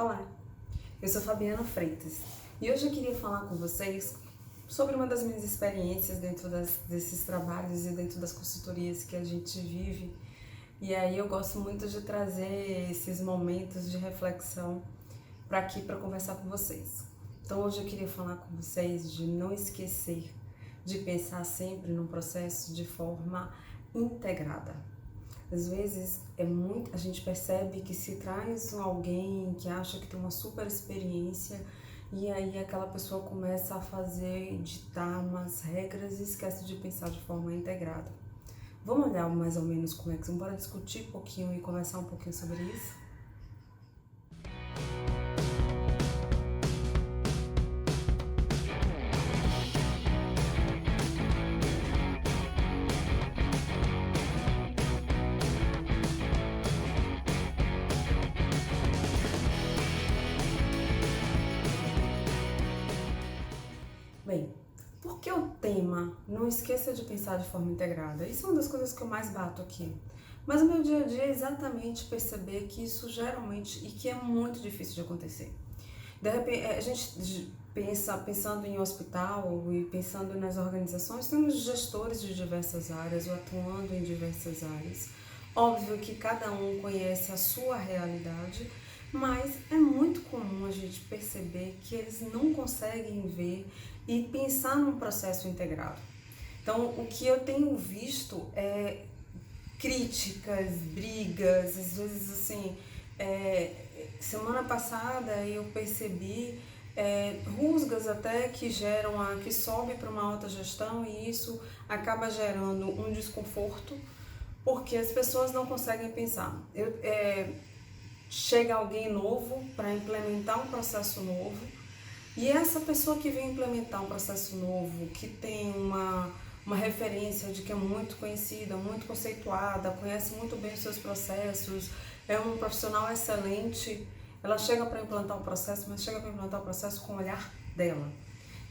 Olá, eu sou Fabiana Freitas e hoje eu queria falar com vocês sobre uma das minhas experiências dentro desses trabalhos e dentro das consultorias que a gente vive. E aí eu gosto muito de trazer esses momentos de reflexão para aqui para conversar com vocês. Então hoje eu queria falar com vocês de não esquecer de pensar sempre num processo de forma integrada. Às vezes a gente percebe que se traz alguém que acha que tem uma super experiência e aí aquela pessoa começa a ditar umas regras e esquece de pensar de forma integrada. Vamos olhar mais ou menos como é que... Bora discutir um pouquinho e conversar um pouquinho sobre isso? Bem, por que o tema não esqueça de pensar de forma integrada? Isso é uma das coisas que eu mais bato aqui. Mas o meu dia a dia é exatamente perceber que isso geralmente, e que é muito difícil de acontecer. De repente, a gente pensando em hospital e pensando nas organizações, temos gestores de diversas áreas ou atuando em diversas áreas. Óbvio que cada um conhece a sua realidade, mas é muito comum a gente perceber que eles não conseguem ver e pensar num processo integrado. Então, o que eu tenho visto é críticas, brigas, às vezes assim, semana passada eu percebi rusgas até que que sobe para uma alta gestão e isso acaba gerando um desconforto porque as pessoas não conseguem pensar. Chega alguém novo para implementar um processo novo e essa pessoa que vem implementar um processo novo, que tem uma referência de que é muito conhecida, muito conceituada, conhece muito bem os seus processos, é um profissional excelente, ela chega para implantar o processo, mas chega para implantar o processo com o olhar dela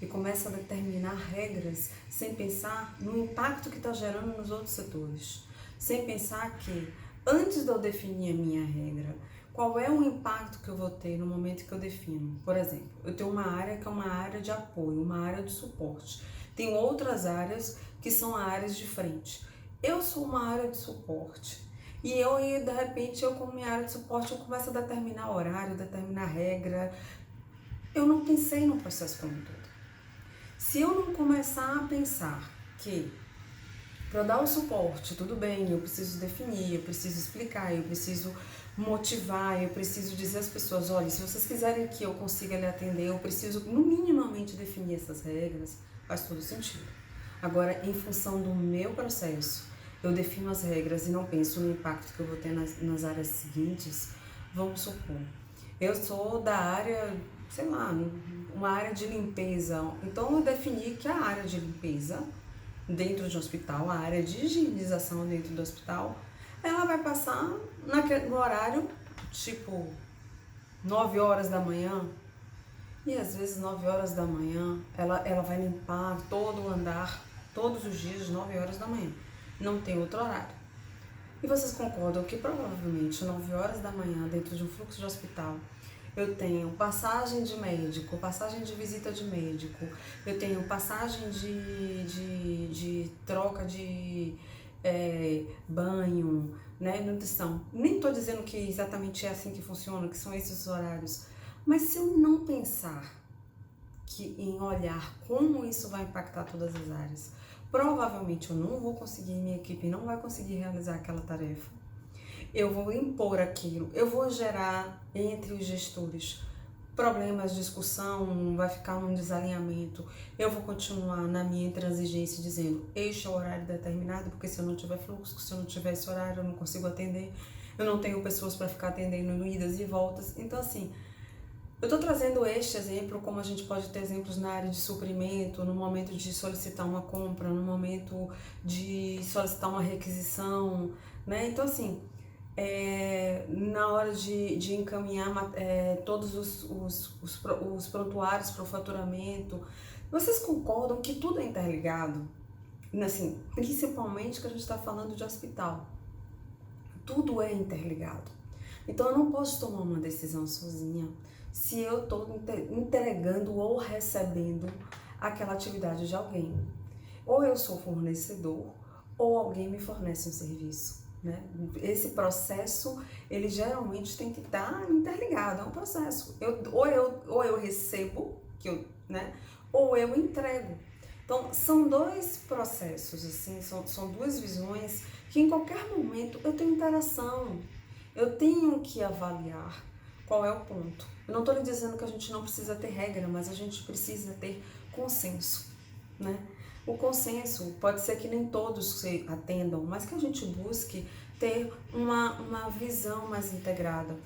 e começa a determinar regras sem pensar no impacto que está gerando nos outros setores, sem pensar que antes de eu definir a minha regra, qual é o impacto que eu vou ter no momento que eu defino? Por exemplo, eu tenho uma área que é uma área de apoio, uma área de suporte. Tem outras áreas que são áreas de frente. Eu sou uma área de suporte e de repente, como minha área de suporte, eu começo a determinar horário, determinar regra. Eu não pensei no processo como um todo. Se eu não começar a pensar que para dar o suporte, tudo bem, eu preciso definir, eu preciso explicar, eu preciso motivar, eu preciso dizer às pessoas, olha, se vocês quiserem que eu consiga lhe atender, eu preciso no minimamente definir essas regras, faz todo sentido. Agora, em função do meu processo, eu defino as regras e não penso no impacto que eu vou ter nas áreas seguintes. Vamos supor, eu sou da área, sei lá, uma área de limpeza, então eu defini que a área de limpeza dentro de um hospital, a área de higienização dentro do hospital, ela vai passar no horário tipo 9 horas da manhã e às vezes 9 horas da manhã ela vai limpar todo o andar todos os dias 9 horas da manhã, não tem outro horário. E vocês concordam que provavelmente 9 horas da manhã dentro de um fluxo de hospital eu tenho passagem de médico, passagem de visita de médico, eu tenho passagem de troca de banho, né, nutrição. Nem estou dizendo que exatamente é assim que funciona, que são esses horários, mas se eu não pensar em olhar como isso vai impactar todas as áreas, provavelmente eu não vou conseguir, minha equipe não vai conseguir realizar aquela tarefa. Eu vou impor aquilo, eu vou gerar entre os gestores problemas, discussão, vai ficar um desalinhamento. Eu vou continuar na minha intransigência dizendo, este é o horário determinado, porque se eu não tiver fluxo, se eu não tiver esse horário, eu não consigo atender, eu não tenho pessoas para ficar atendendo idas e voltas. Então, assim, eu estou trazendo este exemplo, como a gente pode ter exemplos na área de suprimento, no momento de solicitar uma compra, no momento de solicitar uma requisição, né? Então, assim, na hora de encaminhar todos os prontuários para o faturamento, vocês concordam que tudo é interligado? Assim, principalmente que a gente está falando de hospital. Tudo é interligado. Então eu não posso tomar uma decisão sozinha se eu estou entregando ou recebendo aquela atividade de alguém. Ou eu sou fornecedor, ou alguém me fornece um serviço, né? Esse processo, ele geralmente tem que estar interligado, é um processo. Ou eu recebo, né? Ou eu entrego. Então, são dois processos, assim, são duas visões que em qualquer momento eu tenho interação. Eu tenho que avaliar qual é o ponto. Eu não estou lhe dizendo que a gente não precisa ter regra, mas a gente precisa ter consenso, né? O consenso pode ser que nem todos se atendam, mas que a gente busque ter uma visão mais integrada.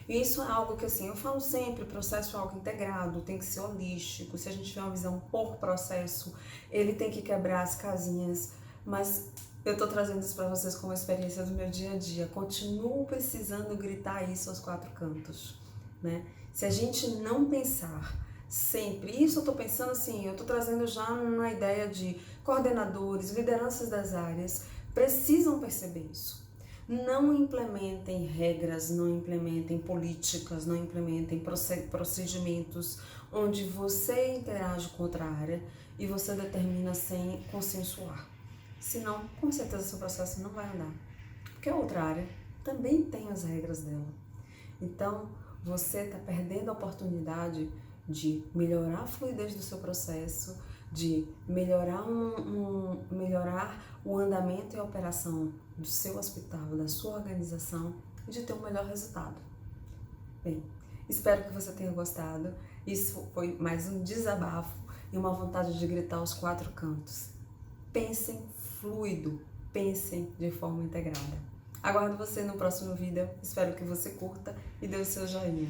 E isso é algo que, assim, eu falo sempre, o processo é algo integrado, tem que ser holístico. Se a gente tiver uma visão por processo, ele tem que quebrar as casinhas, mas eu tô trazendo isso para vocês como experiência do meu dia a dia. Continuo precisando gritar isso aos quatro cantos, né? Se a gente não pensar sempre, isso eu tô pensando assim, eu tô trazendo já uma ideia de coordenadores, lideranças das áreas, precisam perceber isso. Não implementem regras, não implementem políticas, não implementem procedimentos onde você interage com outra área e você determina sem consensuar. Senão, com certeza, seu processo não vai andar. Porque a outra área também tem as regras dela. Então, você está perdendo a oportunidade de melhorar a fluidez do seu processo, de melhorar o andamento e a operação do seu hospital, da sua organização e de ter um melhor resultado. Bem, espero que você tenha gostado. Isso foi mais um desabafo e uma vontade de gritar aos quatro cantos. Pensem fluido, pensem de forma integrada. Aguardo você no próximo vídeo, espero que você curta e dê o seu joinha.